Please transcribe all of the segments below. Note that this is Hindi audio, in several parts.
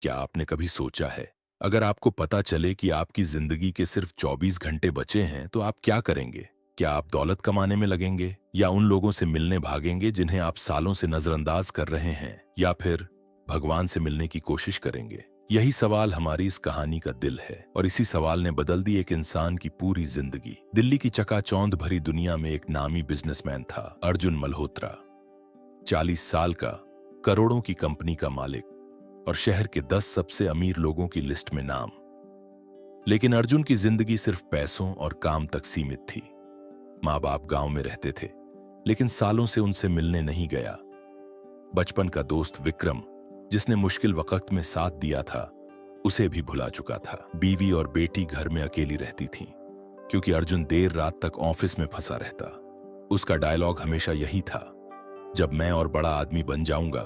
क्या आपने कभी सोचा है, अगर आपको पता चले कि आपकी जिंदगी के सिर्फ 24 घंटे बचे हैं तो आप क्या करेंगे? क्या आप दौलत कमाने में लगेंगे या उन लोगों से मिलने भागेंगे जिन्हें आप सालों से नजरअंदाज कर रहे हैं, या फिर भगवान से मिलने की कोशिश करेंगे? यही सवाल हमारी इस कहानी का दिल है और इसी सवाल ने बदल दी एक इंसान की पूरी जिंदगी। दिल्ली की चकाचौंध भरी दुनिया में एक नामी बिजनेसमैन था, अर्जुन मल्होत्रा। 40 साल का, करोड़ों की कंपनी का मालिक और शहर के 10 सबसे अमीर लोगों की लिस्ट में नाम। लेकिन अर्जुन की जिंदगी सिर्फ पैसों और काम तक सीमित थी। माँ बाप गांव में रहते थे, लेकिन सालों से उनसे मिलने नहीं गया। बचपन का दोस्त विक्रम, जिसने मुश्किल वक्त में साथ दिया था, उसे भी भुला चुका था। बीवी और बेटी घर में अकेली रहती थी, क्योंकि अर्जुन देर रात तक ऑफिस में फंसा रहता। उसका डायलॉग हमेशा यही था, जब मैं और बड़ा आदमी बन जाऊंगा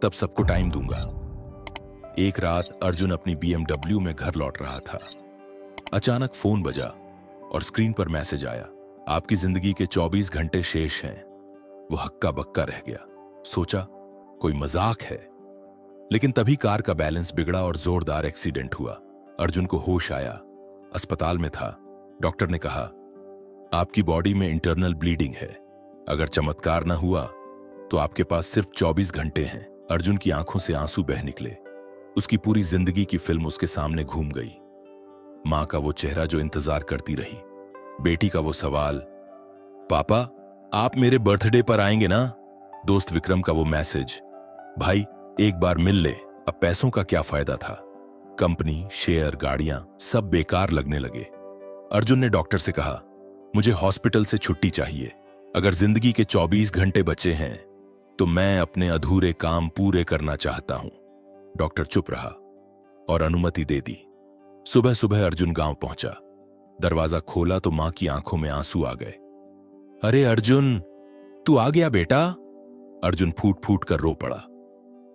तब सबको टाइम दूंगा। एक रात अर्जुन अपनी BMW में घर लौट रहा था। अचानक फोन बजा और स्क्रीन पर मैसेज आया, आपकी जिंदगी के 24 घंटे शेष हैं। वो हक्का बक्का रह गया। सोचा कोई मजाक है, लेकिन तभी कार का बैलेंस बिगड़ा और जोरदार एक्सीडेंट हुआ। अर्जुन को होश आया। अस्पताल में था। डॉक्टर ने कहा, आपकी बॉडी में इंटरनल ब्लीडिंग है। अगर चमत्कार न हुआ तो आपके पास सिर्फ 24 घंटे हैं। अर्जुन की आंखों से आंसू बह निकले। उसकी पूरी जिंदगी की फिल्म उसके सामने घूम गई। मां का वो चेहरा जो इंतजार करती रही, बेटी का वो सवाल, पापा आप मेरे बर्थडे पर आएंगे ना? दोस्त विक्रम का वो मैसेज, भाई एक बार मिल ले। अब पैसों का क्या फायदा था? कंपनी, शेयर, गाड़ियां सब बेकार लगने लगे। अर्जुन ने डॉक्टर से कहा, मुझे हॉस्पिटल से छुट्टी चाहिए। अगर जिंदगी के 24 घंटे बचे हैं तो मैं अपने अधूरे काम पूरे करना चाहता हूं। डॉक्टर चुप रहा और अनुमति दे दी। सुबह सुबह अर्जुन गांव पहुंचा। दरवाजा खोला तो मां की आंखों में आंसू आ गए। अरे अर्जुन, तू आ गया बेटा? अर्जुन फूट फूट कर रो पड़ा।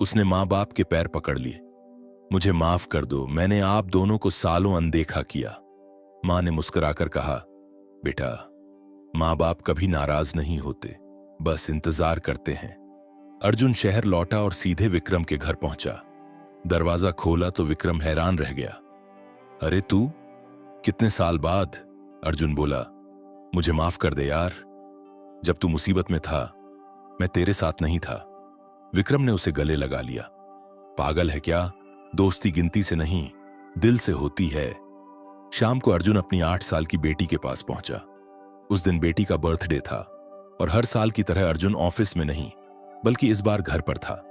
उसने मां बाप के पैर पकड़ लिए। मुझे माफ कर दो, मैंने आप दोनों को सालों अनदेखा किया। मां ने मुस्कुराकर कहा, बेटा मां बाप कभी नाराज नहीं होते, बस इंतजार करते हैं। अर्जुन शहर लौटा और सीधे विक्रम के घर पहुंचा। दरवाजा खोला तो विक्रम हैरान रह गया। अरे तू, कितने साल बाद? अर्जुन बोला, मुझे माफ कर दे यार, जब तू मुसीबत में था मैं तेरे साथ नहीं था। विक्रम ने उसे गले लगा लिया। पागल है क्या? दोस्ती गिनती से नहीं, दिल से होती है। शाम को अर्जुन अपनी 8 साल की बेटी के पास पहुंचा। उस दिन बेटी का बर्थडे था और हर साल की तरह अर्जुन ऑफिस में नहीं, बल्कि इस बार घर पर था।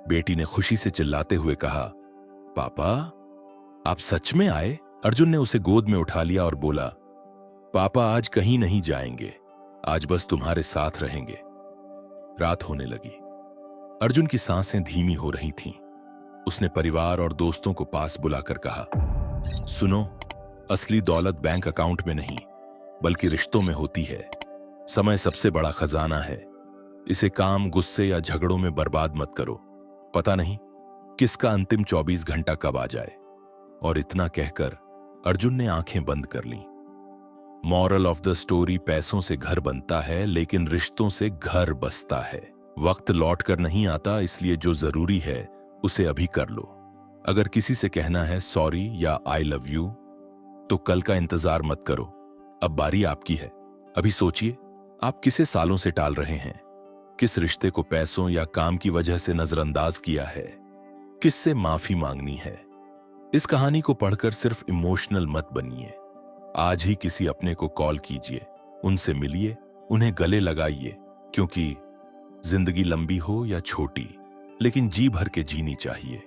बेटी ने खुशी से चिल्लाते हुए कहा, पापा आप सच में आए? अर्जुन ने उसे गोद में उठा लिया और बोला, पापा आज कहीं नहीं जाएंगे, आज बस तुम्हारे साथ रहेंगे। रात होने लगी। अर्जुन की सांसें धीमी हो रही थीं। उसने परिवार और दोस्तों को पास बुलाकर कहा, सुनो, असली दौलत बैंक अकाउंट में नहीं, बल्कि रिश्तों में होती है। समय सबसे बड़ा खजाना है, इसे काम, गुस्से या झगड़ों में बर्बाद मत करो। पता नहीं किसका अंतिम 24 घंटा कब आ जाए। और इतना कहकर अर्जुन ने आंखें बंद कर लीं। मॉरल ऑफ द स्टोरी, पैसों से घर बनता है लेकिन रिश्तों से घर बसता है। वक्त लौट कर नहीं आता, इसलिए जो जरूरी है उसे अभी कर लो। अगर किसी से कहना है सॉरी या आई लव यू तो कल का इंतजार मत करो, अब बारी आपकी है। अभी सोचिए, आप किसे सालों से टाल रहे हैं? किस रिश्ते को पैसों या काम की वजह से नजरअंदाज किया है? किससे माफी मांगनी है? इस कहानी को पढ़कर सिर्फ इमोशनल मत बनिए। आज ही किसी अपने को कॉल कीजिए, उनसे मिलिए, उन्हें गले लगाइए, क्योंकि जिंदगी लंबी हो या छोटी, लेकिन जी भर के जीनी चाहिए।